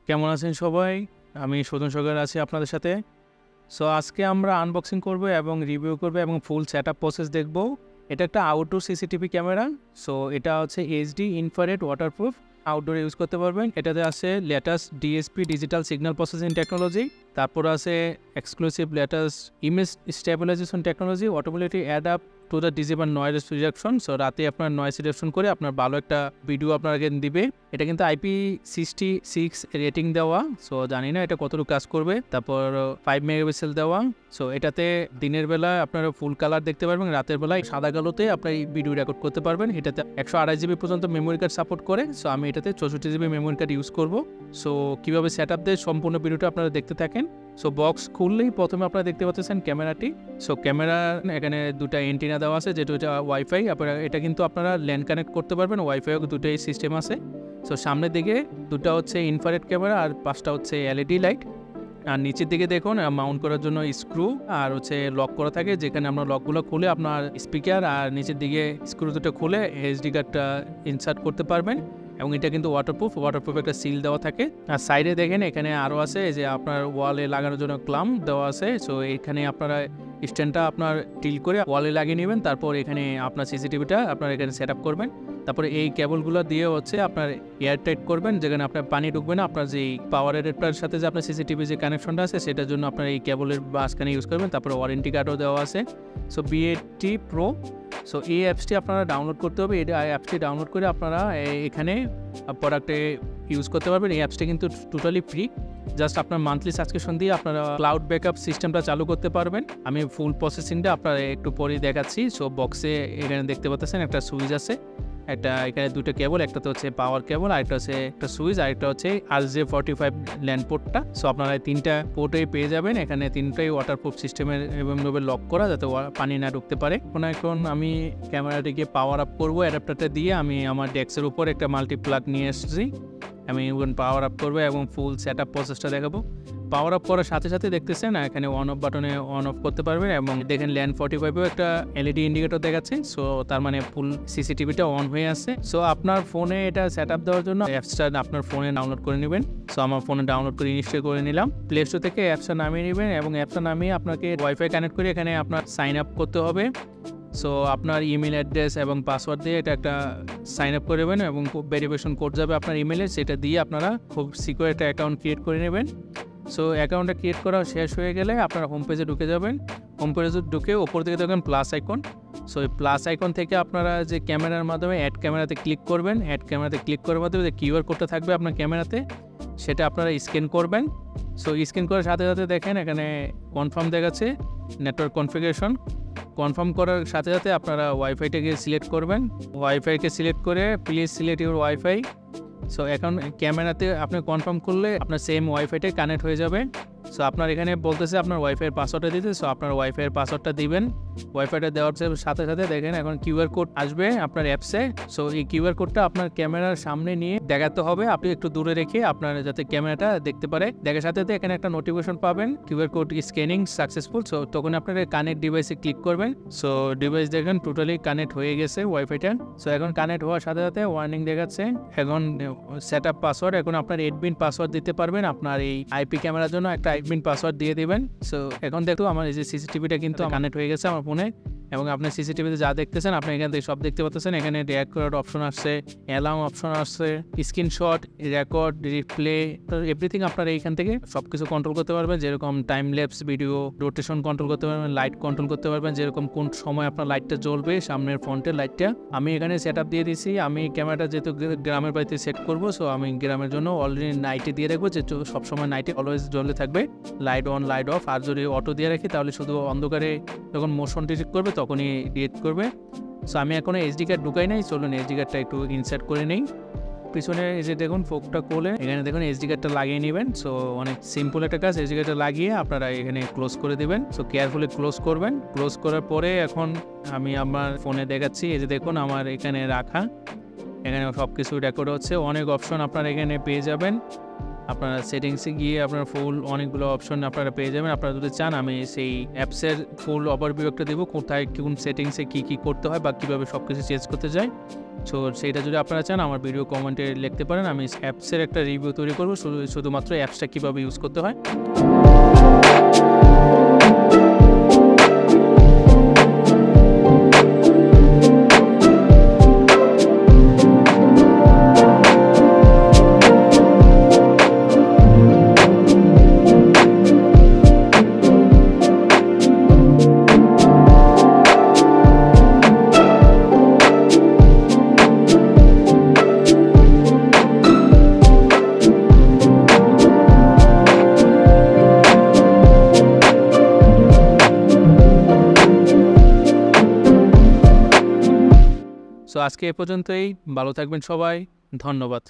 কেমন আছেন সবাই? আমি সুজন সরকার আছি আপনাদের সাথে। সো আজকে আমরা আনবক্সিং করব এবং রিভিউ করব এবং ফুল সেটআপ প্রসেস দেখব। এটা একটা আউটডোর সিসিটিভি ক্যামেরা। সো এটা হচ্ছে এইচডি ইনফ্রারেড ওয়াটারপ্রুফ। আউটডোরে ইউজ করতে পারবেন। এটাতে আছে latest DSP digital signal processing technology. তারপর আছে exclusive latest image stabilisation technology, automatic add up to the disable noise reduction. So রাতে আপনার নয়েজ রিডাকশন করে আপনার ভালো একটা ভিডিও আপনাকে দিবে। এটা কিন্তু IP66 রেটিং দেওয়া। সো জানি না এটা কতটুকু কাজ করবে। তারপর 5 মেগাপিক্সেল দেওয়া। সো এটাতে দিনের বেলা আপনারা ফুল কালার দেখতে পারবেন, রাতের বেলায় সাদা কালোতে আপনি ভিডিও রেকর্ড করতে পারবেন। এটাতে 128 GB পর্যন্ত মেমোরি কার্ড সাপোর্ট করে। সো আমি এটাতে 64 GB মেমোরি কার্ড ইউজ করব। সো কীভাবে সেট আপ দেয় সম্পূর্ণ ভিডিওটা আপনারা দেখতে থাকেন। সো বক্স খুললেই প্রথমে আপনারা দেখতে পাচ্ছেন ক্যামেরাটি। সো ক্যামেরা এখানে দুটা এন্টিনা দেওয়া আছে, যেটা ওয়াইফাই। আপনারা এটা কিন্তু আপনারা ল্যান্ড কানেক্ট করতে পারবেন, ওয়াইফাইও দুটোই সিস্টেম আছে। সো সামনের দিকে দুটো হচ্ছে ইনফ্রারেড ক্যামেরা আর 5টা হচ্ছে এলইডি লাইট। আর নিচের দিকে দেখুন মাউন্ট করার জন্য স্ক্রু আর হচ্ছে লক করা থাকে, যেখানে আমরা লকগুলো খুলে আপনার স্পিকার আর নিচের দিকে স্ক্রু দুটো খুলে এইচডি কার্ডটা ইনসার্ট করতে পারবেন। এবং এটা কিন্তু ওয়াটারপ্রুফ একটা সিল দেওয়া থাকে। আর সাইডে দেখেন এখানে আরও আছে যে আপনার ওয়ালে লাগানোর জন্য ক্লাম দেওয়া আছে। সো এখানে আপনারা স্ট্যান্ডটা আপনার টিল করে ওয়ালে লাগিয়ে নেবেন। তারপর এখানে আপনার সিসিটিভিটা আপনার এখানে সেট আপ করবেন। তারপরে এই কেবলগুলো দিয়ে হচ্ছে আপনার এয়ার টাইট করবেন, যেখানে আপনার পানি ঢুকবে না। আপনার যে পাওয়ার অ্যাডাপ্টারের সাথে যে আপনার সিসিটিভি যে কানেকশনটা আছে সেটার জন্য আপনার এই কেবলের মাঝখানে ইউজ করবেন। তারপরে ওয়ারেন্টি কার্ডও দেওয়া আছে। So B80 Pro। সো এই অ্যাপসটি আপনারা ডাউনলোড করতে হবে। এই অ্যাপসটি ডাউনলোড করে আপনারা এখানে প্রোডাক্টে ইউজ করতে পারবেন। এই অ্যাপসটি কিন্তু টোটালি ফ্রি। জাস্ট আপনার মান্থলি সাবস্ক্রিপশন দিয়ে আপনারা ক্লাউড ব্যাকআপ সিস্টেমটা চালু করতে পারবেন। আমি ফুল প্রসেসিংটা আপনারা একটু পরেই দেখাচ্ছি। সো বক্সে এখানে দেখতে পাচ্ছেন একটা সুইচ আছে, একটা এখানে দুটো কেবল, একটা তো হচ্ছে পাওয়ার কেবল, আর একটা হচ্ছে একটা সুইচ, আর একটা হচ্ছে RJ45 ল্যান্ড পোর্টটা। সো আপনারা তিনটা পোর্টেই পেয়ে যাবেন। এখানে তিনটাই ওয়াটারপ্রুফ সিস্টেমের এভাবে লক করা, যাতে পানি না ঢুকতে পারে। এখন আমি ক্যামেরাটিকে পাওয়ার আপ করবো অ্যাডাপ্টারটা দিয়ে। আমি আমার ডেস্কের উপর একটা মাল্টি প্লাগ নিয়ে এসেছি। আমি পাওয়ার আপ করবো এবং ফুল সেট আপ প্রসেসটা দেখাবো। পাওয়ার আপ করার সাথে সাথে দেখতেছেন এখানে অন অফ বাটনে অন অফ করতে পারবেন। এবং দেখেন ল্যান্ড 45এও একটা এলইডি ইন্ডিকেটর দেখাচ্ছে। সো তার মানে ফুল সিসিটিভিটা অন হয়ে আছে। সো আপনার ফোনে এটা সেট আপ দেওয়ার জন্য অ্যাপসটা আপনার ফোনে ডাউনলোড করে নেবেন। সো আমার ফোনে ডাউনলোড করে ইনস্টল করে নিলাম। প্লে স্টোর থেকে অ্যাপসটা নামিয়ে নেবেন এবং অ্যাপসটা নামিয়ে আপনাকে ওয়াইফাই কানেক্ট করে এখানে আপনার সাইন আপ করতে হবে। সো আপনার ইমেল অ্যাড্রেস এবং পাসওয়ার্ড দিয়ে এটা একটা সাইন আপ করে নেবেন এবং ভেরিফিকেশন কোড যাবে আপনার ইমেলে, সেটা দিয়ে আপনারা খুব সিকিউর একটা অ্যাকাউন্ট ক্রিয়েট করে নেবেন। সো অ্যাকাউন্টটা ক্রিয়েট করা শেষ হয়ে গেলে আপনারা হোম পেজে ঢুকে যাবেন। হোম পেজে ঢুকে ওপর দিকে দেখবেন প্লাস আইকন। সো এই প্লাস আইকন থেকে আপনারা যে ক্যামেরার মাধ্যমে অ্যাড ক্যামেরাতে ক্লিক করবেন। অ্যাড ক্যামেরাতে ক্লিক করার মাধ্যমে যে কিউআর কোডটা থাকবে আপনার ক্যামেরাতে, সেটা আপনারা স্ক্যান করবেন। সো স্ক্যান করার সাথে সাথে দেখেন এখানে কনফার্ম দেখাচ্ছে নেটওয়ার্ক কনফিগারেশন। কনফার্ম করার সাথে সাথে আপনারা ওয়াইফাইটাকে সিলেক্ট করবেন। ওয়াইফাইকে সিলেক্ট করে please select your wifi. So এখন ক্যামেরাতে আপনি কনফার্ম করলে আপনার সেম ওয়াইফাইটাই কানেক্ট হয়ে যাবে। সো আপনার এখানে বলতেছে আপনার ওয়াইফাইয়ের পাসওয়ার্ডটা দিতে। সো আপনার ওয়াইফাইয়ের পাসওয়ার্ডটা দিবেন। ওয়াইফাইটা দেওয়ার সাথে সাথে দেখেন এখন কিউআর কোড আসবে আপনার অ্যাপসে। সো এই কিউআর কোডটা আপনার ক্যামেরার সামনে নিয়ে দেখাতে হবে। আপনি একটু দূরে রেখে আপনার যাতে ক্যামেরাটা দেখতে পারে। দেখার সাথে সাথে এখানে একটা নোটিফিকেশন পাবেন, QR code scanning successful. So তখন আপনার কানেক্ট ডিভাইসে ক্লিক করবেন। সো ডিভাইস দেখেন টোটালি কানেক্ট হয়ে গেছে ওয়াইফাইটা। সো এখন কানেক্ট হওয়ার সাথে সাথে ওয়ার্নিং দেখাচ্ছে এখন সেট আপ পাসওয়ার্ড। এখন আপনার 8 বিট পাসওয়ার্ড দিতে পারবেন। আপনার এই আইপি ক্যামেরার জন্য একটা 8 বিট পাসওয়ার্ড দিয়ে দিবেন। সো এখন দেখো আমার এই যে সিসিটিভিটা কিন্তু কানেক্ট হয়ে গেছে আমার ফোনে। এবং আপনার সিসিটিভিতে যা দেখতেছেন আপনি এখান থেকে সব দেখতে পাচ্ছেন। এখানে রেকর্ড অপশন আসছে, অ্যালার্ম অপশন আসছে, স্ক্রিনশট, রেকর্ড, রিপ্লে, এভরিথিং আপনারা এইখান থেকে সব কিছু কন্ট্রোল করতে পারবেন। যেরকম time lapse video, rotation control করতে পারবেন, লাইট কন্ট্রোল করতে পারবেন, যেরকম কোন সময় আপনার লাইটটা জ্বলবে, সামনের ফ্রন্টের লাইটটা। আমি এখানে সেট আপ দিয়ে দিয়েছি। আমি ক্যামেরাটা যেহেতু গ্রামের বাড়িতে সেট করবো, সো আমি গ্রামের জন্য অলরেডি নাইটে দিয়ে রাখবো, যে সবসময় নাইটে অলওয়েজ জ্বলে থাকবে, লাইট অন লাইট অফ। আর যদি অটো দিয়ে রাখি তাহলে শুধু অন্ধকারে যখন মোশন ডিটেক্ট করবে তখনই ডিটেক্ট করবে। সো আমি এখনো এইচডি কার্ড ঢুকাই নাই। চলুন এইচডি কার্ডটা একটু ইনসার্ট করে নেই। পিছনে এই যে দেখুন ফোকটা কোলে এখানে দেখুন এইচডি কার্ডটা লাগিয়ে নেবেন। সো অনেক সিম্পল একটা কাজ। এইচডি কার্ডটা লাগিয়ে আপনারা এখানে ক্লোজ করে দিবেন। সো কেয়ারফুলি ক্লোজ করবেন। ক্লোজ করার পরে এখন আমি আমার ফোনে দেখাচ্ছি। এই যে দেখুন আমার এখানে রাখা, এখানে সব কিছু রেকর্ড হচ্ছে। অনেক অপশন আপনারা এখানে পেয়ে যাবেন। আপনারা সেটিংসে গিয়ে আপনারা ফুল অনেকগুলো অপশন আপনারা পেয়ে যাবেন। আপনারা যদি চান আমি সেই অ্যাপসের ফুল ওভারভিউ একটা দেবো, কোথায় কোন সেটিংসে কী করতে হয় বা কীভাবে সব কিছু চেঞ্জ করতে যায়। সো সেইটা যদি আপনারা চান আমার ভিডিও কমেন্টে লিখতে পারেন, আমি অ্যাপসের একটা রিভিউ তৈরি করবো শুধুমাত্র অ্যাপসটা কীভাবে ইউজ করতে হয়। সো আজকে এ পর্যন্তই, ভালো থাকবেন সবাই, ধন্যবাদ।